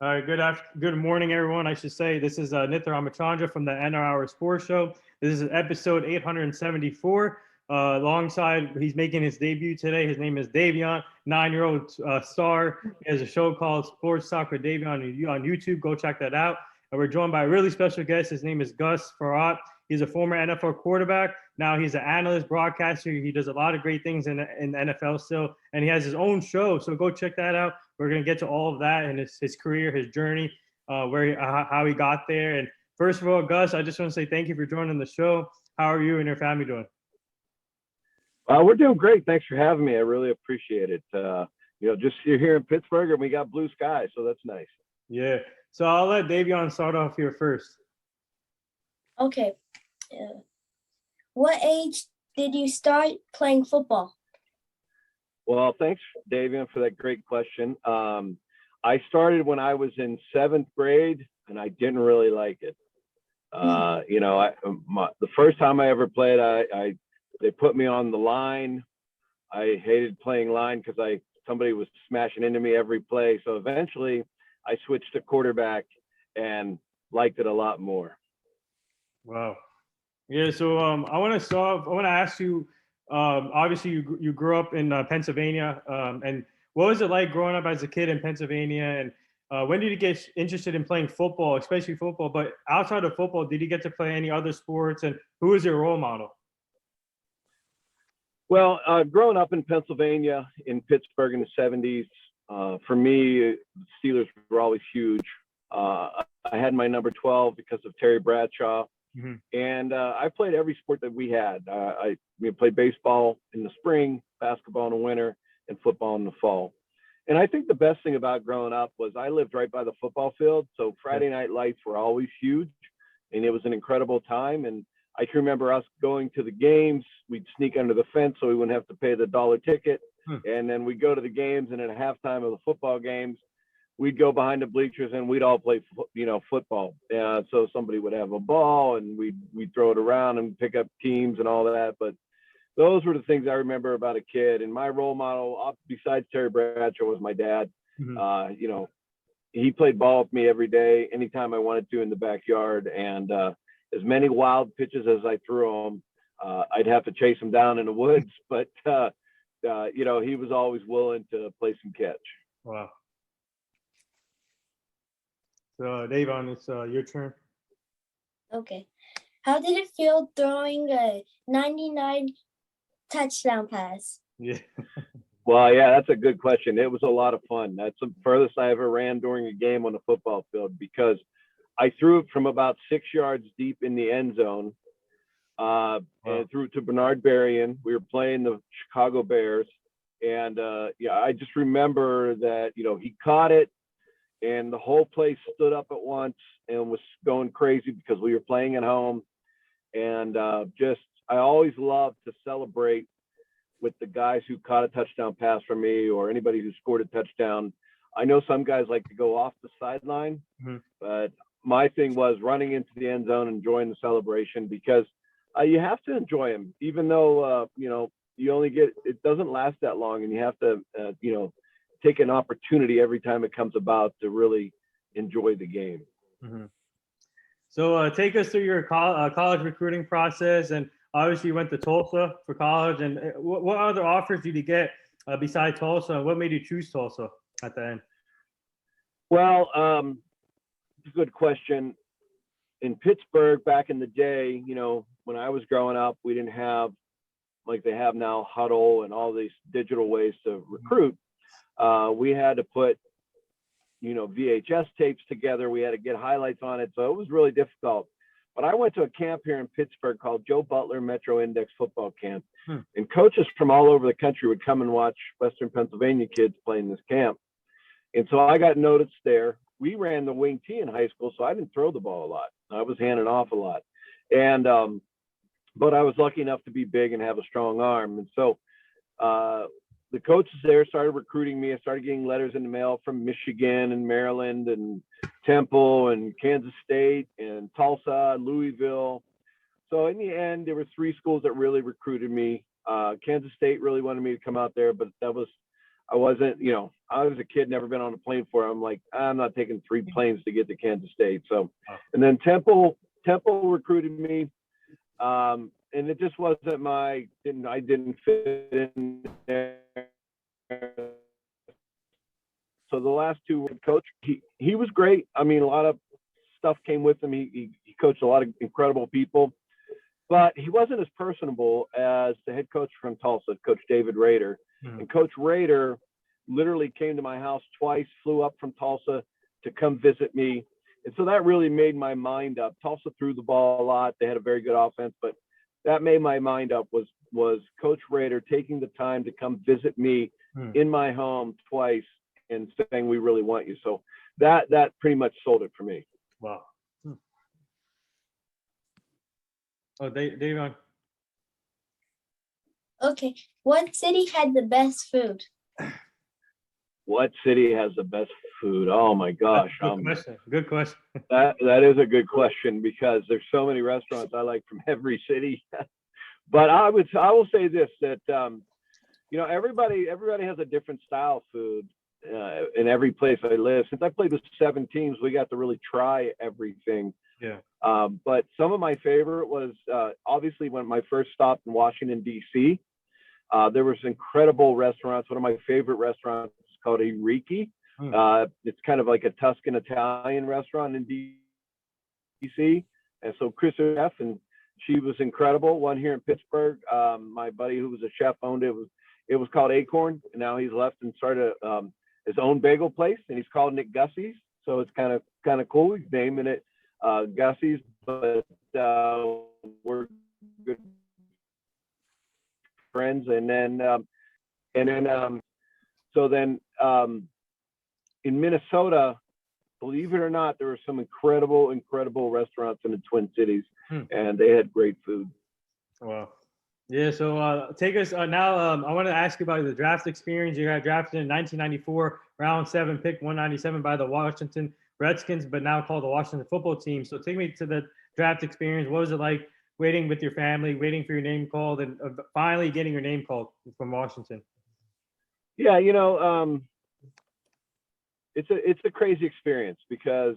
All right, good morning, everyone. I should say this is Nithar Ramachandra from the NR Sports Show. This is episode 874. Alongside, he's making his debut today. His name is Davion, 9-year-old star. He has a show called Sports Talk with Davion on YouTube. Go check that out. And we're joined by a really special guest. His name is Gus Frerotte. He's a former NFL quarterback. Now he's an analyst, broadcaster. He does a lot of great things in the NFL still, and he has his own show. So go check that out. We're going to get to all of that and his career, his journey, how he got there. And first of all, Gus, I just want to say thank you for joining the show. How are you and your family doing? We're doing great. Thanks for having me. I really appreciate it. Just you're here in Pittsburgh and we got blue skies, so that's nice. Yeah. So I'll let Davion start off here first. Okay. What age did you start playing football? Well, thanks, Davian, for that great question. I started when I was in 7th grade, and I didn't really like it. The first time I ever played, they put me on the line. I hated playing line because somebody was smashing into me every play. So eventually, I switched to quarterback and liked it a lot more. Wow. Yeah. So I want to ask you. Obviously, you grew up in Pennsylvania, and what was it like growing up as a kid in Pennsylvania? And when did you get interested in playing football, especially football? But outside of football, did you get to play any other sports? And who was your role model? Well, growing up in Pennsylvania, in Pittsburgh in the 70s, for me, Steelers were always huge. I had my number 12 because of Terry Bradshaw. Mm-hmm. And I played every sport that we had. I played baseball in the spring, basketball in the winter, and football in the fall. And I think the best thing about growing up was I lived right by the football field. So Friday night lights were always huge, and it was an incredible time. And I can remember us going to the games. We'd sneak under the fence so we wouldn't have to pay the $1 ticket. And then we'd go to the games, and at halftime of the football games, we'd go behind the bleachers and we'd all play, football. So somebody would have a ball and we'd throw it around and pick up teams and all that. But those were the things I remember about a kid. And my role model, besides Terry Bradshaw, was my dad. Mm-hmm. He played ball with me every day, anytime I wanted to in the backyard. And as many wild pitches as I threw him, I'd have to chase him down in the woods. But, he was always willing to play some catch. Wow. So, Davon, it's your turn. Okay. How did it feel throwing a 99 touchdown pass? Yeah. Well, yeah, that's a good question. It was a lot of fun. That's the furthest I ever ran during a game on the football field because I threw it from about 6 yards deep in the end zone and threw it to Bernard Berrien. We were playing the Chicago Bears. And, I just remember that, he caught it. And the whole place stood up at once and was going crazy because we were playing at home. And I always loved to celebrate with the guys who caught a touchdown pass from me or anybody who scored a touchdown. I know some guys like to go off the sideline, but my thing was running into the end zone, enjoying the celebration because you have to enjoy them, even though, you only it doesn't last that long and you have to, take an opportunity every time it comes about to really enjoy the game. Mm-hmm. So take us through your college recruiting process. And obviously you went to Tulsa for college. And what other offers did you get besides Tulsa? And what made you choose Tulsa at the end? Well, it's a good question. In Pittsburgh back in the day, when I was growing up, we didn't have, like they have now, Huddle and all these digital ways to recruit. We had to put, VHS tapes together. We had to get highlights on it. So it was really difficult. But I went to a camp here in Pittsburgh called Joe Butler Metro Index Football Camp. And coaches from all over the country would come and watch Western Pennsylvania kids play in this camp. And so I got noticed there. We ran the wing T in high school, so I didn't throw the ball a lot. I was handing off a lot. And but I was lucky enough to be big and have a strong arm. And so the coaches there started recruiting me. I started getting letters in the mail from Michigan and Maryland and Temple and Kansas State and Tulsa, Louisville. So in the end, there were 3 schools that really recruited me. Kansas State really wanted me to come out there, but that was I wasn't, I was a kid, never been on a plane before. I'm like, I'm not taking 3 planes to get to Kansas State. So, and then Temple recruited me. And it just wasn't I didn't fit in there. So the last 2 were coach. He was great. I mean, a lot of stuff came with him. He coached a lot of incredible people, but he wasn't as personable as the head coach from Tulsa, Coach David Rader. Mm-hmm. And Coach Rader literally came to my house twice, flew up from Tulsa to come visit me. And so that really made my mind up. Tulsa threw the ball a lot. They had a very good offense, but that made my mind up was Coach Rader taking the time to come visit me in my home twice and saying, we really want you. So that pretty much sold it for me. Wow. Oh, Davion. Okay. What city had the best food? What city has the best food? Oh my gosh. Good question. That is a good question because there's so many restaurants I like from every city. But I will say this, that everybody has a different style of food in every place I live. Since I played with 7 teams, we got to really try everything. Yeah. But some of my favorite was obviously when my first stop in Washington D.C. There was incredible restaurants. One of my favorite restaurants is called Enrique. It's kind of like a Tuscan Italian restaurant in D.C. And so Chris F. and she was incredible. One here in Pittsburgh, my buddy who was a chef owned it. It was called Acorn, and now he's left and started his own bagel place, and he's called it Gussie's. So it's kind of cool. He's naming it Gussie's, but we're good friends. And then in Minnesota, believe it or not, there were some incredible restaurants in the Twin Cities, and they had great food. Wow. Yeah, so take us now. I want to ask you about the draft experience. You got drafted in 1994, round 7, pick 197 by the Washington Redskins, but now called the Washington Football Team. So take me to the draft experience. What was it like waiting with your family, waiting for your name called, and finally getting your name called from Washington? Yeah, it's a crazy experience because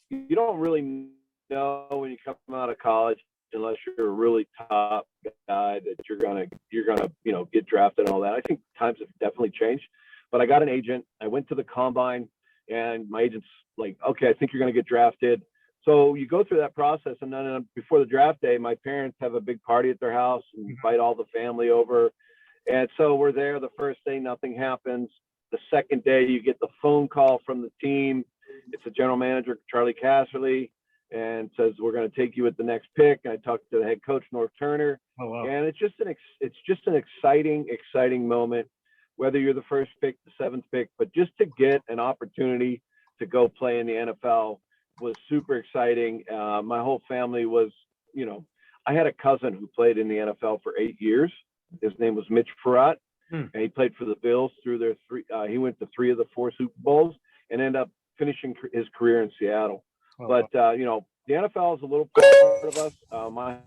you don't really know when you come out of college unless you're a really top guy that you're gonna get drafted and all that. I think times have definitely changed, but I got an agent. I went to the combine, and my agent's like, "Okay, I think you're gonna get drafted." So you go through that process, and then before the draft day, my parents have a big party at their house and invite all the family over, and so we're there. The first day, nothing happens. The second day, you get the phone call from the team. It's the general manager, Charlie Casserly, and says, we're going to take you at the next pick. And I talked to the head coach, North Turner. Oh, wow. And it's just an exciting moment, whether you're the first pick, the 7th pick, but just to get an opportunity to go play in the NFL was super exciting. My whole family was, I had a cousin who played in the NFL for 8 years. His name was Mitch Frerotte, and he played for the Bills through their 3. He went to 3 of the 4 Super Bowls and ended up finishing his career in Seattle. Oh, but wow. The NFL is a little part of us. My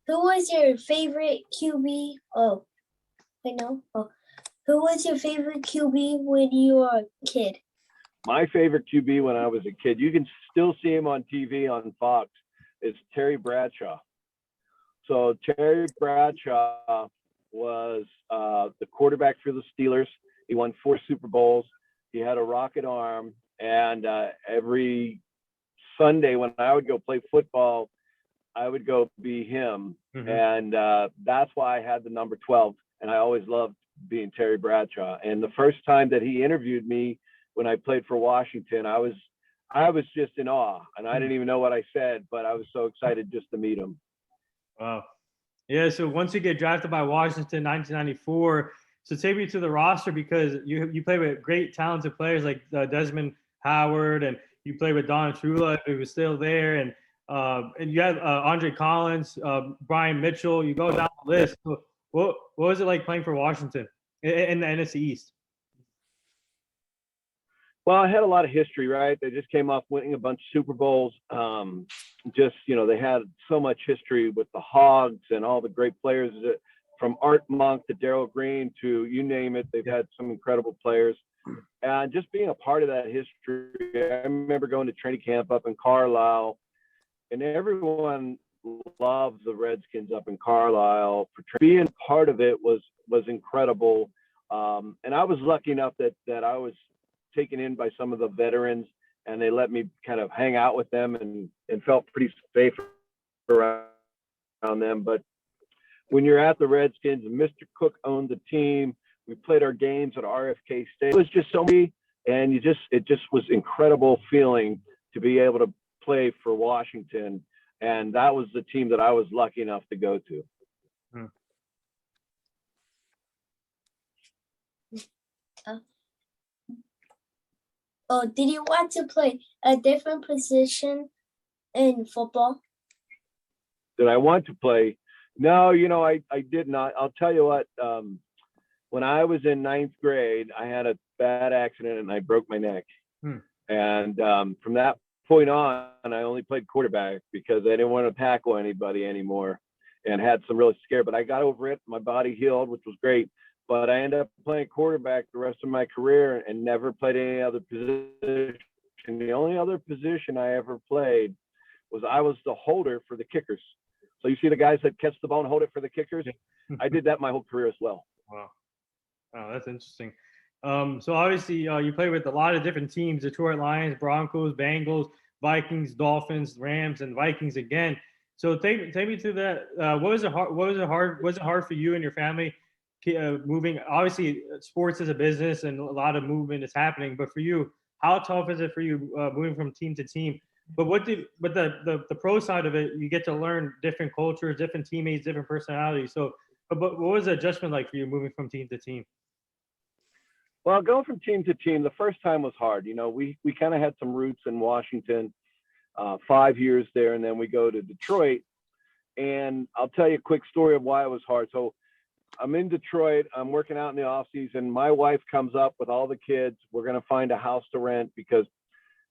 Who was your favorite QB? Oh, wait, no. Oh, who was your favorite QB when you were a kid? My favorite QB when I was a kid, you can still see him on TV on Fox, is Terry Bradshaw. So Terry Bradshaw was the quarterback for the Steelers. He won 4 Super Bowls. He had a rocket arm, and every Sunday when I would go play football, I would go be him. Mm-hmm. And that's why I had the number 12. And I always loved being Terry Bradshaw. And the first time that he interviewed me when I played for Washington, I was just in awe. And I didn't even know what I said, but I was so excited just to meet him. Wow. Yeah, so once you get drafted by Washington, 1994, so take me to the roster because you play with great talented players like Desmond Howard, and you play with Don Shula, who was still there, and you had Andre Collins, Brian Mitchell. You go down the list. So what was it like playing for Washington? in the NFC East? Well, I had a lot of history, right? They just came off winning a bunch of Super Bowls. They had so much history with the Hogs and all the great players from Art Monk to Darryl Green to you name it. They've had some incredible players. And just being a part of that history, I remember going to training camp up in Carlisle, and everyone loved the Redskins up in Carlisle. Being part of it was incredible. And I was lucky enough that I was taken in by some of the veterans, and they let me kind of hang out with them and felt pretty safe around them. But when you're at the Redskins and Mr. Cook owned the team, we played our games at RFK State. It was just so many, and it just was incredible feeling to be able to play for Washington. And that was the team that I was lucky enough to go to. Did you want to play a different position in football? Did I want to play? No, I did not. I'll tell you what, when I was in ninth grade, I had a bad accident and I broke my neck. And from that point on, I only played quarterback because I didn't want to tackle anybody anymore and had some really scare. But I got over it. My body healed, which was great. But I ended up playing quarterback the rest of my career and never played any other position. The only other position I ever played was I was the holder for the kickers. So you see the guys that catch the ball and hold it for the kickers? I did that my whole career as well. Wow. Oh, that's interesting. So obviously you play with a lot of different teams: Detroit Lions, Broncos, Bengals, Vikings, Dolphins, Rams, and Vikings again. So take me to that. Was it hard for you and your family moving? Obviously, sports is a business and a lot of movement is happening. But for you, how tough is it for you moving from team to team? But the pro side of it, you get to learn different cultures, different teammates, different personalities. So, but what was the adjustment like for you moving from team to team? Well, going from team to team, the first time was hard. We kind of had some roots in Washington, 5 years there, and then we go to Detroit. And I'll tell you a quick story of why it was hard. So I'm in Detroit. I'm working out in the off season. My wife comes up with all the kids. We're going to find a house to rent because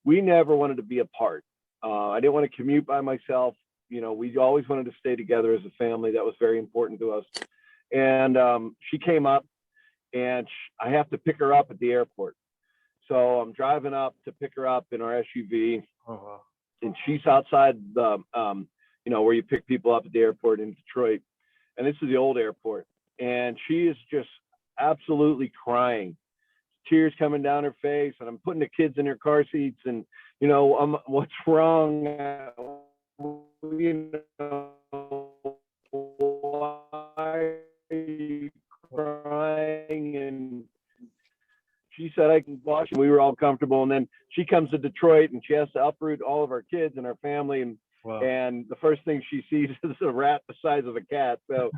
we never wanted to be apart. I didn't want to commute by myself. We always wanted to stay together as a family. That was very important to us. And she came up, and I have to pick her up at the airport. So I'm driving up to pick her up in our SUV. Oh, wow. And she's outside the, where you pick people up at the airport in Detroit. And this is the old airport. And she is just absolutely crying. Tears coming down her face, and I'm putting the kids in their car seats, and what's wrong? Why are you crying? And she said I can watch, and we were all comfortable. And then she comes to Detroit, and she has to uproot all of our kids and our family, and Wow. And the first thing she sees is a rat the size of a cat. So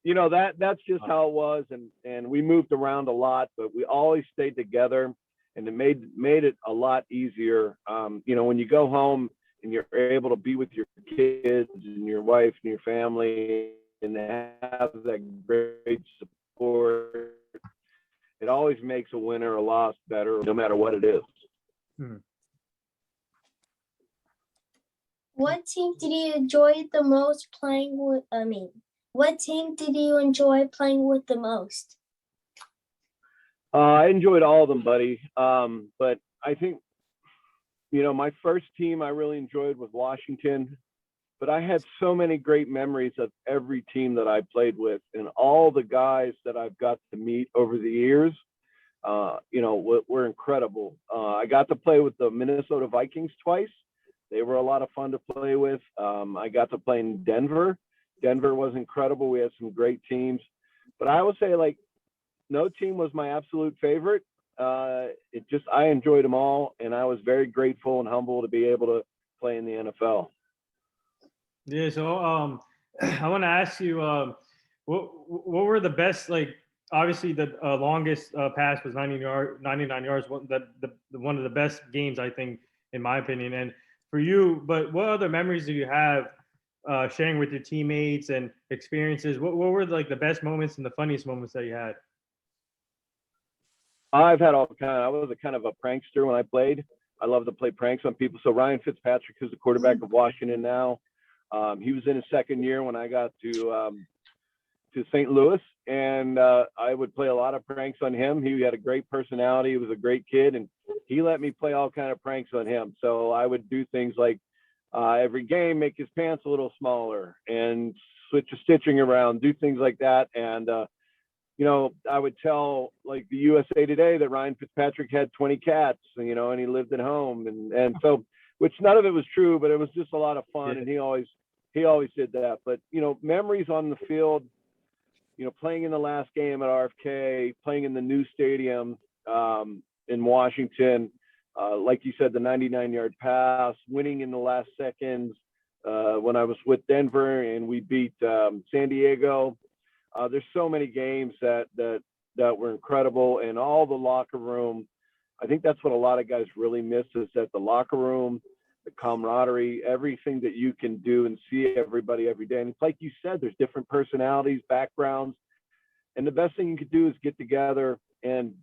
that's just how it was. And we moved around a lot, but we always stayed together, and it made it a lot easier. When you go home and you're able to be with your kids and your wife and your family and have that great support, it always makes a win or a loss better, no matter what it is. What team did you enjoy the most playing with? What team did you enjoy playing with the most? I enjoyed all of them, buddy. But I think, my first team I really enjoyed was Washington. But I had so many great memories of every team that I played with, and all the guys that I've got to meet over the years, were incredible. I got to play with the Minnesota Vikings twice. They were a lot of fun to play with. I got to play in Denver. Denver was incredible. We had some great teams. But I would say, no team was my absolute favorite. I enjoyed them all, and I was very grateful and humble to be able to play in the NFL. Yeah, so I want to ask you, what were the best, obviously the longest pass was 99 yards, one of the best games, I think, in my opinion. And for you, but what other memories do you have sharing with your teammates and experiences? What were the best moments and the funniest moments that you had? I've had all kind. I was a kind of a prankster when I played. I love to play pranks on people. So Ryan Fitzpatrick, who's the quarterback of Washington now, he was in his second year when I got to St. Louis, and I would play a lot of pranks on him. He had a great personality. He was a great kid, and he let me play all kind of pranks on him. So I would do things like every game, make his pants a little smaller and switch the stitching around, do things like that. And I would tell like the USA Today that Ryan Fitzpatrick had 20 cats, and he lived at home, and so, which none of it was true, but it was just a lot of fun. And he always did that. But memories on the field, playing in the last game at RFK, playing in the new stadium in Washington, like you said, the 99-yard pass, winning in the last seconds when I was with Denver and we beat San Diego. There's so many games that were incredible, and all the locker room. I think that's what a lot of guys really miss, is that the locker room, the camaraderie, everything that you can do and see everybody every day. And it's like you said, there's different personalities, backgrounds, and the best thing you could do is get together and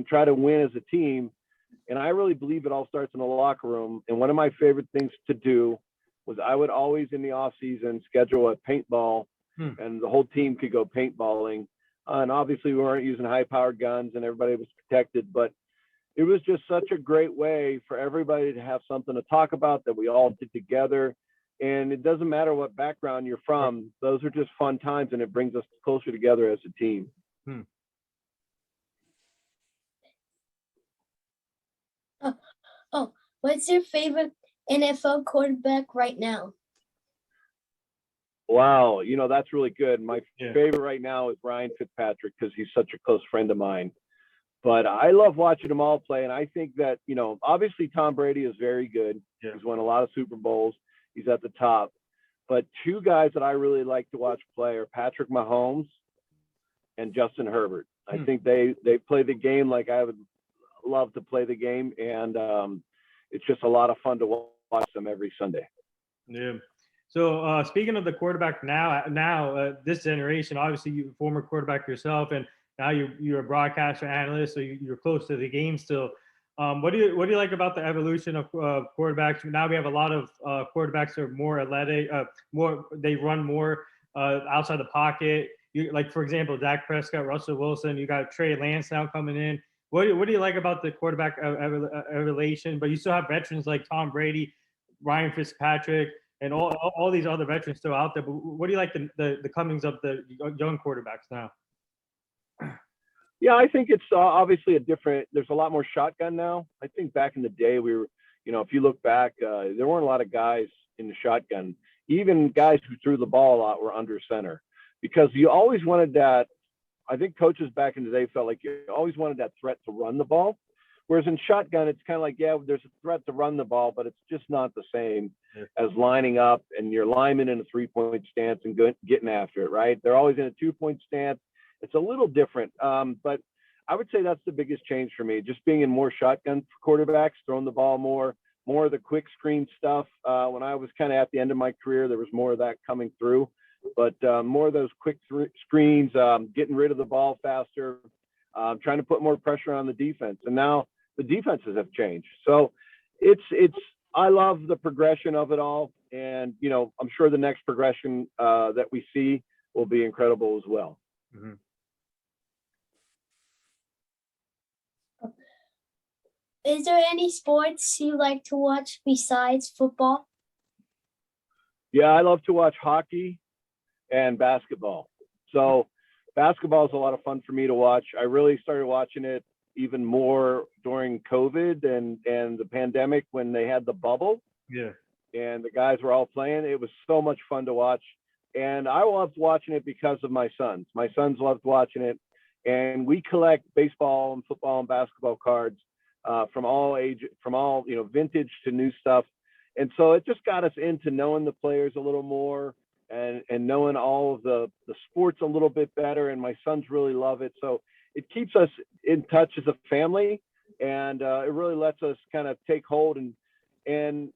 try to win as a team. And I really believe it all starts in the locker room. And one of my favorite things to do was I would always in the off season schedule a paintball, and the whole team could go paintballing. And obviously we weren't using high powered guns and everybody was protected, but it was just such a great way for everybody to have something to talk about that we all did together. And it doesn't matter what background you're from. Those are just fun times, and it brings us closer together as a team. What's your favorite NFL quarterback right now? Wow, that's really good. My favorite right now is Ryan Fitzpatrick because he's such a close friend of mine. But I love watching them all play, and I think that, obviously Tom Brady is very good. Yeah. He's won a lot of Super Bowls. He's at the top. But two guys that I really like to watch play are Patrick Mahomes and Justin Herbert. I think they play the game like I would love to play the game, and it's just a lot of fun to watch them every Sunday. Yeah. So speaking of the quarterback now this generation, obviously you're a former quarterback yourself, and now you're a broadcaster analyst, so you're close to the game still. What do you like about the evolution of quarterbacks? Now we have a lot of quarterbacks that are more athletic, they run more outside the pocket. Like for example, Dak Prescott, Russell Wilson. You got Trey Lance now coming in. What do you like about the quarterback evolution? But you still have veterans like Tom Brady, Ryan Fitzpatrick, and all these other veterans still out there. But what do you like the comings of the young quarterbacks now? Yeah, I think it's obviously there's a lot more shotgun now. I think back in the day, we were, if you look back, there weren't a lot of guys in the shotgun. Even guys who threw the ball a lot were under center, because you always wanted that. I think coaches back in the day felt like you always wanted that threat to run the ball. Whereas in shotgun, it's kind of like, yeah, there's a threat to run the ball, but it's just not the same as lining up and your lineman in a 3-point stance and getting after it, right? They're always in a 2-point stance. It's a little different, but I would say that's the biggest change for me, just being in more shotgun quarterbacks, throwing the ball more of the quick screen stuff. When I was kind of at the end of my career, there was more of that coming through, but more of those quick screens, getting rid of the ball faster, trying to put more pressure on the defense. And now the defenses have changed. So I love the progression of it all. And, I'm sure the next progression that we see will be incredible as well. Mm-hmm. Is there any sports you like to watch besides football? Yeah, I love to watch hockey and basketball. So basketball is a lot of fun for me to watch. I really started watching it even more during COVID and the pandemic when they had the bubble. Yeah. And the guys were all playing. It was so much fun to watch. And I loved watching it because of my sons. My sons loved watching it. And we collect baseball and football and basketball cards from all vintage to new stuff. And so it just got us into knowing the players a little more and knowing all of the sports a little bit better. And my sons really love it. So it keeps us in touch as a family. And it really lets us kind of take hold and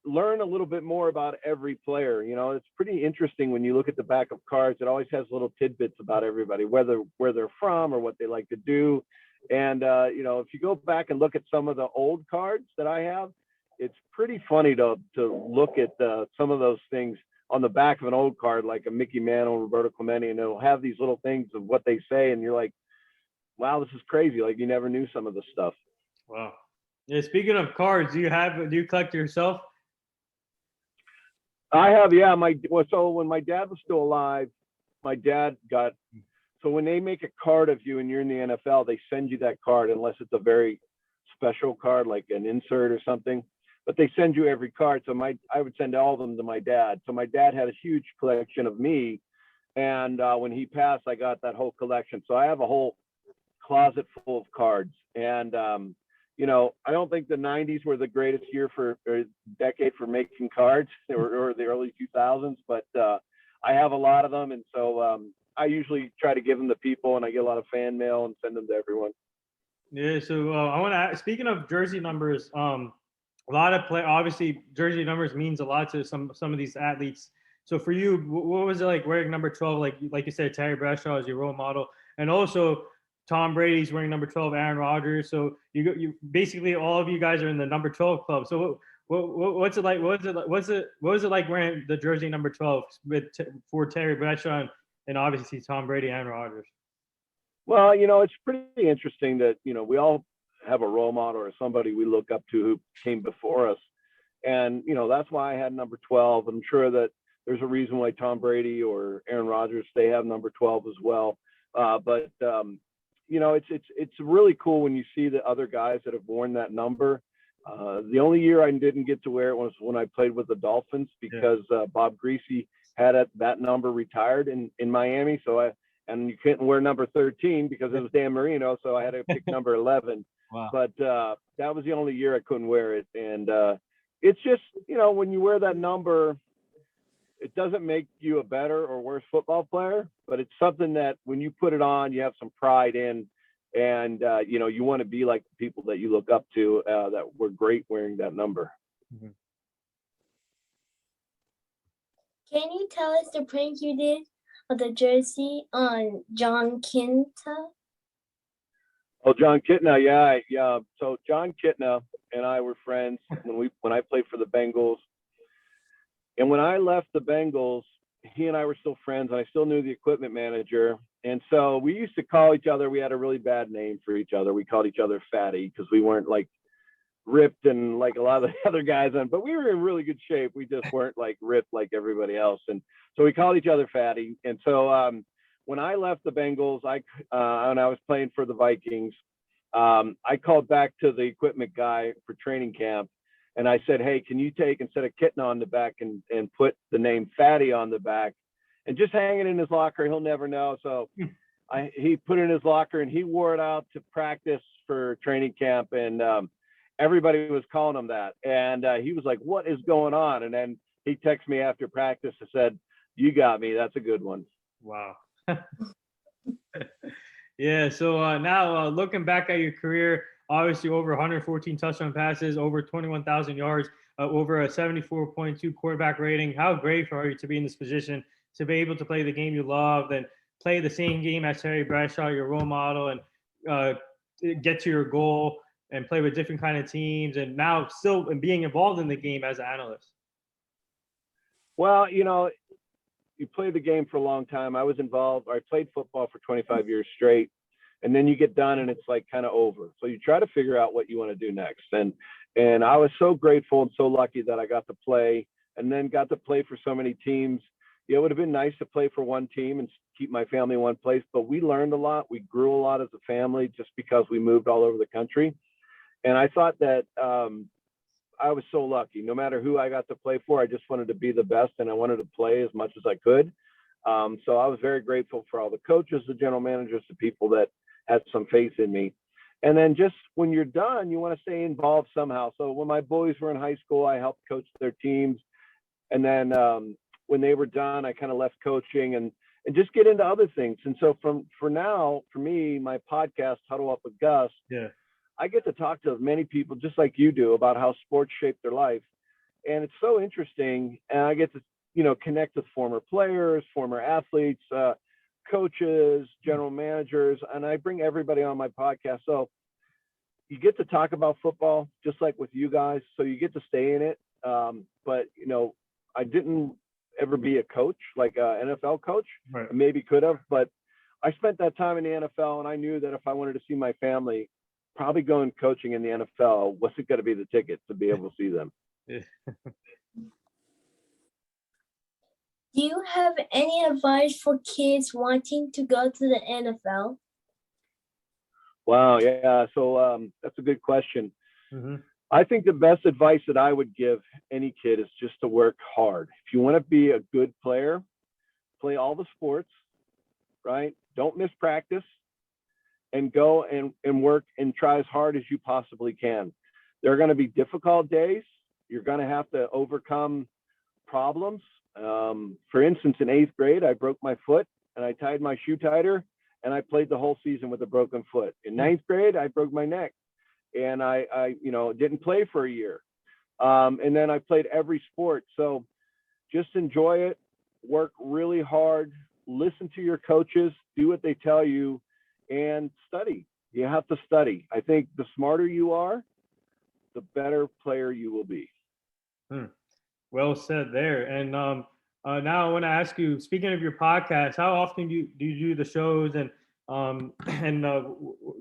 learn a little bit more about every player. It's pretty interesting when you look at the back of cards. It always has little tidbits about everybody, where they're from or what they like to do. And if you go back and look at some of the old cards that I have, it's pretty funny to look at some of those things on the back of an old card, like a Mickey Mantle, Roberto Clemente, and it'll have these little things of what they say, and you're like, wow, this is crazy. Like, you never knew some of the stuff. Wow. Yeah. Speaking of cards, do you collect yourself? I have, yeah. So when my dad was still alive, my dad got. So when they make a card of you and you're in the NFL, they send you that card unless it's a very special card, like an insert or something. But they send you every card. So I would send all of them to my dad. So my dad had a huge collection of me, and when he passed, I got that whole collection. So I have a whole closet full of cards. And I don't think the '90s were the greatest decade for making cards, or the early 2000s, but I have a lot of them, and so I usually try to give them to people, and I get a lot of fan mail and send them to everyone. Yeah. So I want to. Speaking of jersey numbers, a lot of obviously jersey numbers means a lot to some of these athletes. So for you, what was it like wearing number 12? Like you said, Terry Bradshaw is your role model, and also Tom Brady's wearing number 12, Aaron Rodgers. So you basically all of you guys are in the number 12 club. So what's it like? What was it like wearing the jersey number 12 for Terry Bradshaw and obviously Tom Brady and Rodgers? Well, it's pretty interesting that we all have a role model or somebody we look up to who came before us, and that's why I had number 12. I'm sure that there's a reason why Tom Brady or Aaron Rodgers, they have number 12 as well. But it's really cool when you see the other guys that have worn that number. The only year I didn't get to wear it was when I played with the Dolphins, because Bob Greasy had that number retired in Miami. And you couldn't wear number 13 because it was Dan Marino, so I had to pick number 11. Wow. But that was the only year I couldn't wear it. And it's just, when you wear that number, it doesn't make you a better or worse football player, but it's something that when you put it on, you have some pride in, and you want to be like the people that you look up to that were great wearing that number. Mm-hmm. Can you tell us the prank you did of the jersey on John Kinta? Oh, John Kitna, yeah. So John Kitna and I were friends when I played for the Bengals. And when I left the Bengals, he and I were still friends, and I still knew the equipment manager. And so we used to call each other. We had a really bad name for each other. We called each other Fatty because we weren't like ripped and like a lot of the other guys but we were in really good shape. We just weren't like ripped like everybody else. And so we called each other Fatty. And so when I left the Bengals, and I was playing for the Vikings, I called back to the equipment guy for training camp, and I said, hey, can you take, instead of Kitna on the back, and put the name Fatty on the back and just hang it in his locker? He'll never know. So he put it in his locker, and he wore it out to practice for training camp. And everybody was calling him that. And he was like, what is going on? And then he texted me after practice and said, you got me. That's a good one. Wow. Yeah. So now looking back at your career, obviously over 114 touchdown passes, over 21,000 yards, over a 74.2 quarterback rating. How grateful are you to be in this position, to be able to play the game you love and play the same game as Terry Bradshaw, your role model, and get to your goal and play with different kind of teams, and now still being involved in the game as an analyst? Well, you play the game for a long time. I was involved. I played football for 25 years straight, and then you get done and it's like kind of over. So you try to figure out what you want to do next. And I was so grateful and so lucky that I got to play, and then got to play for so many teams. It would have been nice to play for one team and keep my family in one place, but we learned a lot. We grew a lot as a family just because we moved all over the country. And I thought that I was so lucky. No matter who I got to play for, I just wanted to be the best, and I wanted to play as much as I could. So I was very grateful for all the coaches, the general managers, the people that had some faith in me. And then just when you're done, you want to stay involved somehow. So when my boys were in high school, I helped coach their teams. And then when they were done, I kind of left coaching and just get into other things. And so for me, my podcast, Huddle Up with Gus, I get to talk to many people just like you do about how sports shape their life. And it's so interesting. And I get to, connect with former players, former athletes, coaches, general managers, and I bring everybody on my podcast. So you get to talk about football just like with you guys. So you get to stay in it. But, you know, I didn't ever be a coach, like an NFL coach. Right. I maybe could have, but I spent that time in the NFL, and I knew that if I wanted to see my family, probably going coaching in the NFL wasn't going to be the ticket to be able to see them. Yeah. Do you have any advice for kids wanting to go to the NFL? Wow. Yeah. So that's a good question. Mm-hmm. I think the best advice that I would give any kid is just to work hard. If you want to be a good player, play all the sports, right? Don't miss practice, and go and work and try as hard as you possibly can. There are going to be difficult days. You're going to have to overcome problems. For instance, in 8th grade, I broke my foot and I tied my shoe tighter, and I played the whole season with a broken foot. In 9th grade, I broke my neck, and I didn't play for a year. And then I played every sport. So just enjoy it, work really hard, listen to your coaches, do what they tell you, and study. You have to study. I think the smarter you are, the better player you will be. Well said there. And now I want to ask you, speaking of your podcast, how often do you do the shows, and do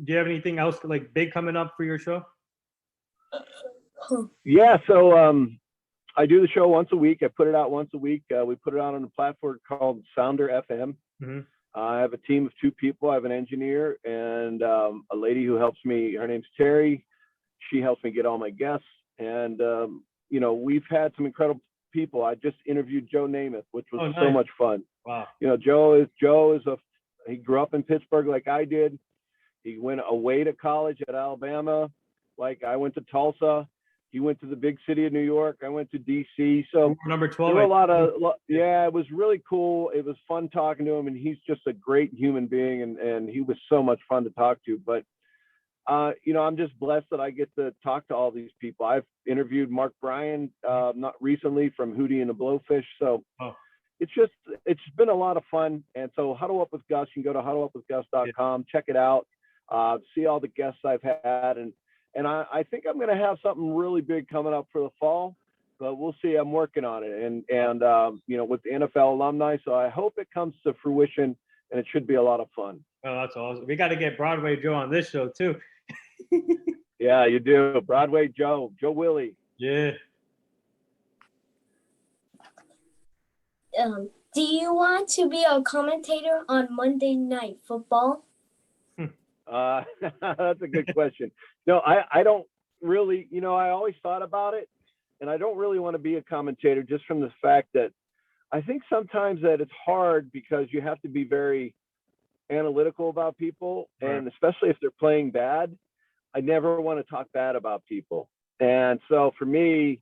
you have anything else like big coming up for your show? Yeah, so I do the show once a week. I put it out once a week. We put it out on a platform called Sounder FM. Mm-hmm. I have a team of 2 people. I have an engineer and a lady who helps me. Her name's Terry. She helps me get all my guests. And, we've had some incredible people. I just interviewed Joe Namath, which was so much fun. Wow. Joe he grew up in Pittsburgh like I did. He went away to college at Alabama, like I went to Tulsa. He went to the big city of New York. I went to DC. So number 12. there were it was really cool. It was fun talking to him, and he's just a great human being, and he was so much fun to talk to. But I'm just blessed that I get to talk to all these people. I've interviewed Mark Bryan not recently from Hootie and the Blowfish. So it's been a lot of fun. And so Huddle Up with Gus, you can go to huddleupwithgus.com, check it out, see all the guests I've had, and I think I'm going to have something really big coming up for the fall, but we'll see. I'm working on it, and with the NFL alumni. So I hope it comes to fruition, and it should be a lot of fun. Oh, that's awesome. We got to get Broadway Joe on this show too. Yeah, you do. Broadway Joe Willie. Yeah. Do you want to be a commentator on Monday Night Football? That's a good question. No, I don't really, I always thought about it, and I don't really want to be a commentator just from the fact that I think sometimes that it's hard because you have to be very analytical about people, and especially if they're playing bad. I never want to talk bad about people. And so for me,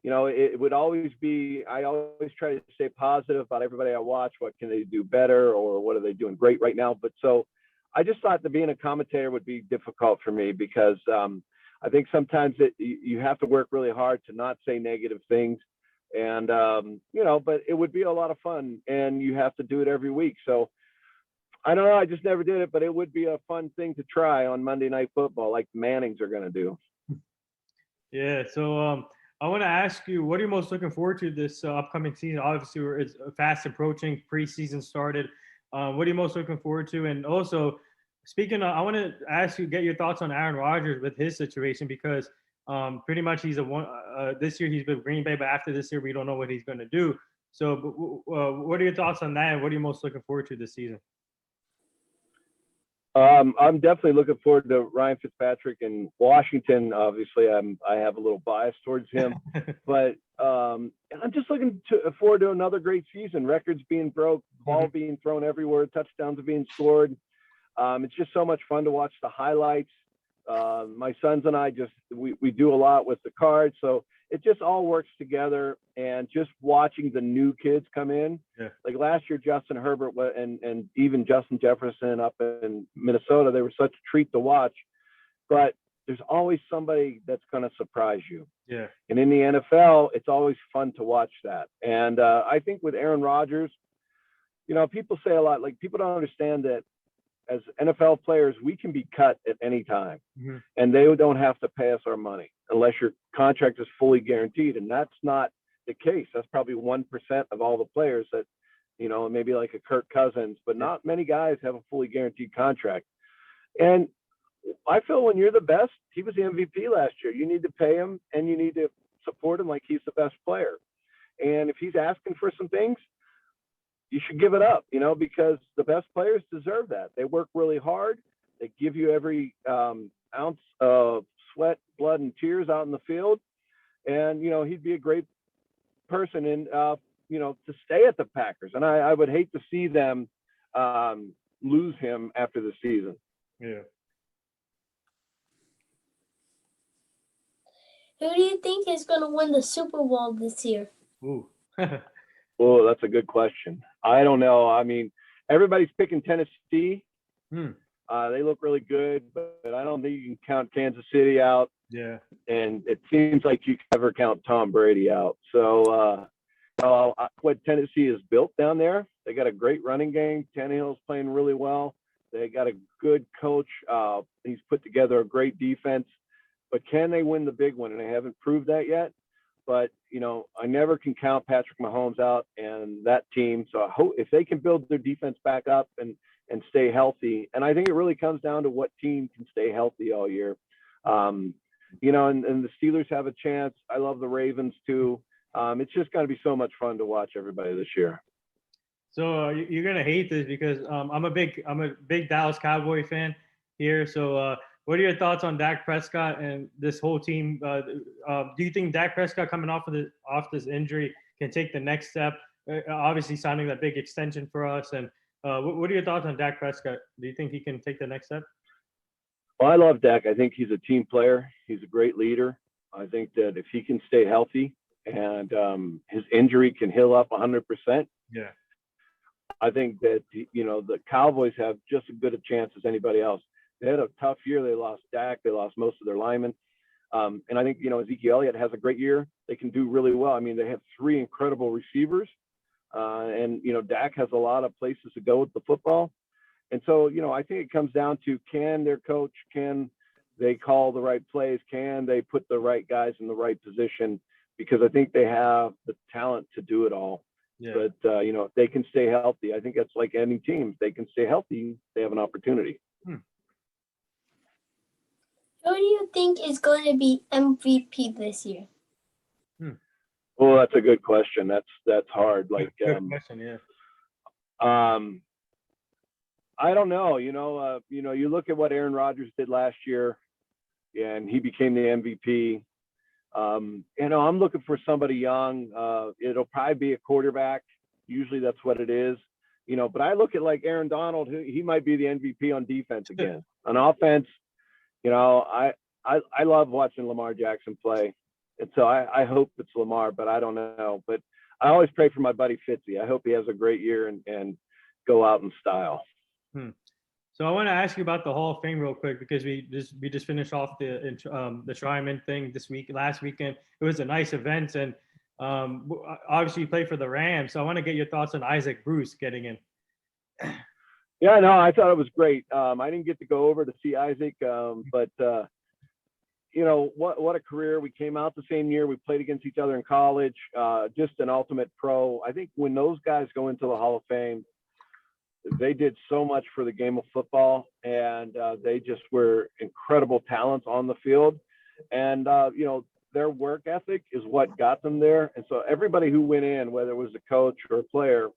it would always be, I always try to stay positive about everybody I watch. What can they do better, or what are they doing great right now? But so I just thought that being a commentator would be difficult for me because I think sometimes you have to work really hard to not say negative things. And, but it would be a lot of fun, and you have to do it every week. So I don't know. I just never did it, but it would be a fun thing to try on Monday Night Football, like the Mannings are going to do. Yeah. So I want to ask you, what are you most looking forward to this upcoming season? Obviously, it's fast approaching. Preseason started. What are you most looking forward to? And also, speaking of, I want to ask you, get your thoughts on Aaron Rodgers with his situation, because pretty much he's this year he's with Green Bay, but after this year we don't know what he's going to do. So what are your thoughts on that? And what are you most looking forward to this season? I'm definitely looking forward to Ryan Fitzpatrick in Washington. Obviously, I have a little bias towards him, but I'm just looking forward to another great season. Records being broke, ball being thrown everywhere, touchdowns being scored. It's just so much fun to watch the highlights. My sons and I we do a lot with the cards, so it just all works together. And just watching the new kids come in, like last year, Justin Herbert and even Justin Jefferson up in Minnesota, they were such a treat to watch. But there's always somebody that's going to surprise you. Yeah. And in the NFL, it's always fun to watch that. And I think with Aaron Rodgers, people say a lot, like people don't understand that as NFL players, we can be cut at any time, and they don't have to pay us our money unless your contract is fully guaranteed. And that's not the case. That's probably 1% of all the players that, maybe like a Kirk Cousins, but not many guys have a fully guaranteed contract. And I feel when you're the best, he was the MVP last year. You need to pay him and you need to support him like he's the best player. And if he's asking for some things, you should give it up, because the best players deserve that. They work really hard. They give you every ounce of sweat, blood, and tears out in the field. And, he'd be a great person to stay at the Packers. And I would hate to see them lose him after the season. Yeah. Who do you think is going to win the Super Bowl this year? Ooh. Oh, that's a good question. I don't know. I mean, everybody's picking Tennessee. They look really good, but I don't think you can count Kansas City out. Yeah. And it seems like you can never count Tom Brady out. So what Tennessee has built down there, they got a great running game. Tannehill's playing really well. They got a good coach. He's put together a great defense. But can they win the big one? And they haven't proved that yet. But, I never can count Patrick Mahomes out and that team. So I hope if they can build their defense back up and stay healthy. And I think it really comes down to what team can stay healthy all year. And the Steelers have a chance. I love the Ravens too. It's just going to be so much fun to watch everybody this year. So you're gonna hate this because I'm a big Dallas Cowboy fan here. So what are your thoughts on Dak Prescott and this whole team? Do you think Dak Prescott coming off this injury can take the next step? Obviously signing that big extension for us. And what are your thoughts on Dak Prescott? Do you think he can take the next step? Well, I love Dak. I think he's a team player. He's a great leader. I think that if he can stay healthy and his injury can heal up 100%. Yeah. I think that, the Cowboys have just as good a chance as anybody else. They had a tough year. They lost Dak. They lost most of their linemen. And I think, Ezekiel Elliott has a great year. They can do really well. I mean, they have 3 incredible receivers. And Dak has a lot of places to go with the football. And so, I think it comes down to, can they call the right plays? Can they put the right guys in the right position? Because I think they have the talent to do it all. Yeah. But, if they can stay healthy, I think that's like any team. If they can stay healthy, they have an opportunity. Who do you think is going to be MVP this year? Well, that's a good question. That's hard. Like, good question, yeah. I don't know. You look at what Aaron Rodgers did last year, and he became the MVP. I'm looking for somebody young. It'll probably be a quarterback. Usually that's what it is. But I look at like Aaron Donald, he might be the MVP on defense again. On offense, I love watching Lamar Jackson play. And so I hope it's Lamar, but I don't know. But I always pray for my buddy Fitzy. I hope he has a great year and go out in style. So I want to ask you about the Hall of Fame real quick, because we just finished off the Shryman thing last weekend. It was a nice event, and obviously you played for the Rams. So I want to get your thoughts on Isaac Bruce getting in. Yeah, no, I thought it was great. I didn't get to go over to see Isaac, but what a career. We came out the same year. We played against each other in college. Just an ultimate pro. I think when those guys go into the Hall of Fame, they did so much for the game of football, and they just were incredible talents on the field. And, their work ethic is what got them there. And so everybody who went in, whether it was a coach or a player,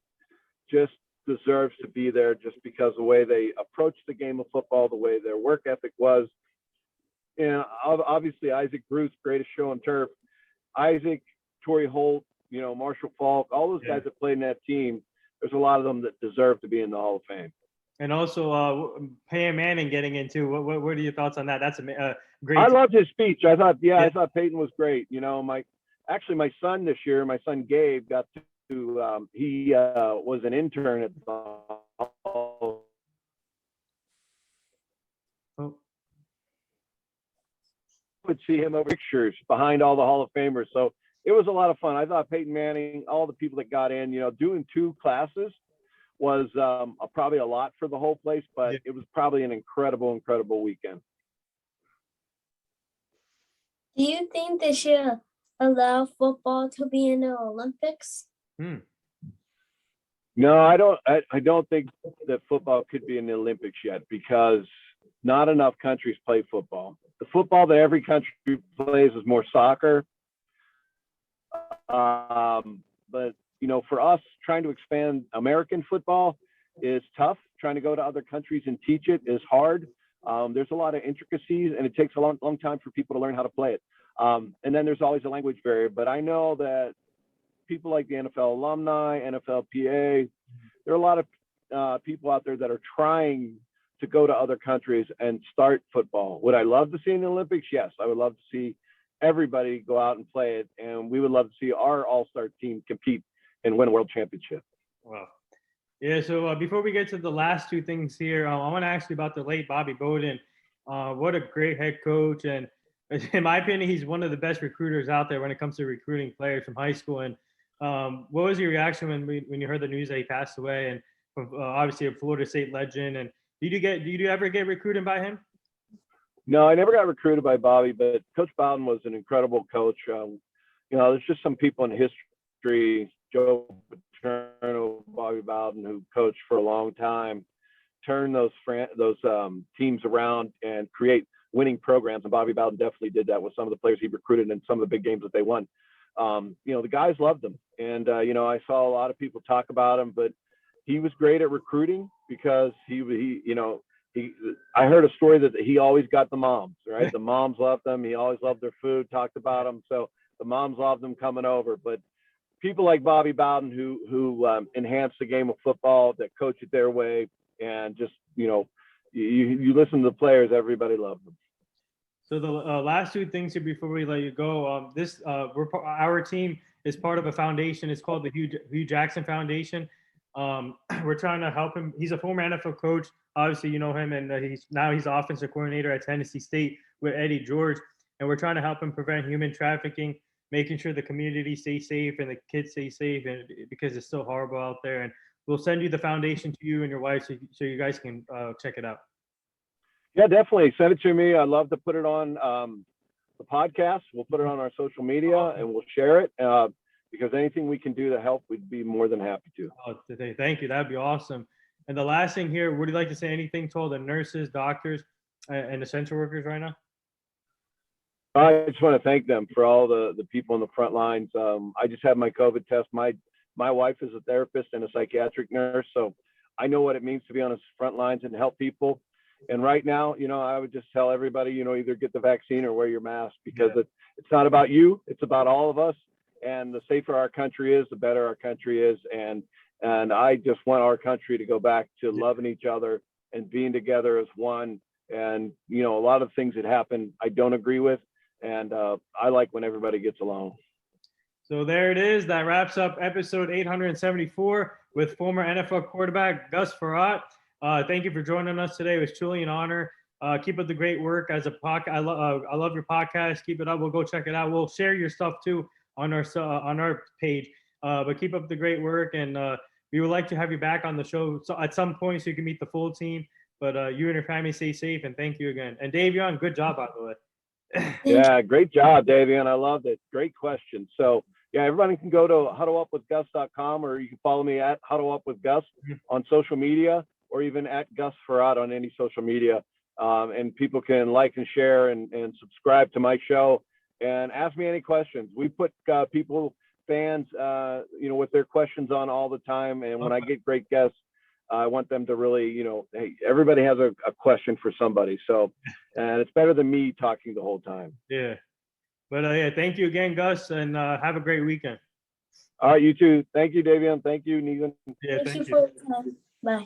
just deserves to be there just because the way they approached the game of football, the way their work ethic was. Obviously Isaac Bruce, greatest show on turf. Isaac, Torrey Holt, Marshall Faulk, all those guys that played in that team, there's a lot of them that deserve to be in the Hall of Fame. And also Peyton Manning getting into, what are your thoughts on that? That's a great. I loved his speech. I thought Peyton was great. My son this year, my son Gabe, got to he was an intern at the Hall. Would see him over pictures behind all the Hall of Famers. So it was a lot of fun. I thought Peyton Manning, all the people that got in, doing 2 classes was probably a lot for the whole place, but it was probably an incredible weekend. Do you think they should allow football to be in the Olympics? No, I don't. I don't think that football could be in the Olympics yet because not enough countries play football. The football that every country plays is more soccer. But for us, trying to expand American football is tough. Trying to go to other countries and teach it is hard. There's a lot of intricacies, and it takes a long time for people to learn how to play it. And then there's always a language barrier. But I know that people like the NFL alumni, NFLPA, there are a lot of people out there that are trying to go to other countries and start football. Would I love to see in the Olympics? Yes, I would love to see everybody go out and play it. And we would love to see our all-star team compete and win a world championship. Wow. Yeah, so before we get to the last two things here, I want to ask you about the late Bobby Bowden. What a great head coach. And in my opinion, he's one of the best recruiters out there when it comes to recruiting players from high school. And what was your reaction when you heard the news that he passed away? And obviously a Florida State legend. And did you ever get recruited by him? No, I never got recruited by Bobby, but Coach Bowden was an incredible coach. There's just some people in history, Joe Paterno, Bobby Bowden, who coached for a long time, turn those teams around and create winning programs. And Bobby Bowden definitely did that with some of the players he recruited and some of the big games that they won. The guys loved him. And, I saw a lot of people talk about him, but he was great at recruiting because I heard a story that he always got the moms, right? The moms loved them. He always loved their food, talked about them. So the moms loved them coming over. But people like Bobby Bowden who enhanced the game of football, that coach it their way, and just, you listen to the players, everybody loved them. So the last two things here before we let you go, our team is part of a foundation. It's called the Hugh Jackson Foundation. We're trying to help him. He's a former NFL coach. Obviously, you know him, and he's offensive coordinator at Tennessee State with Eddie George. And we're trying to help him prevent human trafficking, making sure the community stays safe and the kids stay safe, and because it's so horrible out there. And we'll send you the foundation to you and your wife so you guys can check it out. Yeah, definitely. Send it to me. I'd love to put it on the podcast. We'll put it on our social media and we'll share it because anything we can do to help, we'd be more than happy to. Oh, thank you. That'd be awesome. And the last thing here, would you like to say anything to all the nurses, doctors, and essential workers right now? I just want to thank them for all the people in the front lines. I just had my COVID test. My wife is a therapist and a psychiatric nurse, so I know what it means to be on the front lines and help people. And right now, I would just tell everybody, either get the vaccine or wear your mask because it's not about you. It's about all of us. And the safer our country is, the better our country is. And I just want our country to go back to loving each other and being together as one. And, a lot of things that happen I don't agree with. And I like when everybody gets along. So there it is. That wraps up episode 874 with former NFL quarterback Gus Frerotte. Thank you for joining us today. It was truly an honor. Keep up the great work as a podcast. I love your podcast. Keep it up. We'll go check it out. We'll share your stuff too on our page. But keep up the great work, and we would like to have you back on the show at some point so you can meet the full team. But you and your family stay safe, and thank you again. And Davion, good job, by the way. Yeah, great job, Davion. I loved it. Great question. So, yeah, everybody can go to huddleupwithgus.com, or you can follow me at huddleupwithgus on social media, or even at Gus Frerotte on any social media. And people can like and share and subscribe to my show and ask me any questions. We put fans, with their questions on all the time. And when I get great guests, I want them to really, hey, everybody has a question for somebody. So, and it's better than me talking the whole time. Yeah. But thank you again, Gus, and have a great weekend. All right, you too. Thank you, Davion. Thank you, Negan. Yeah, thank you. For your time. Bye.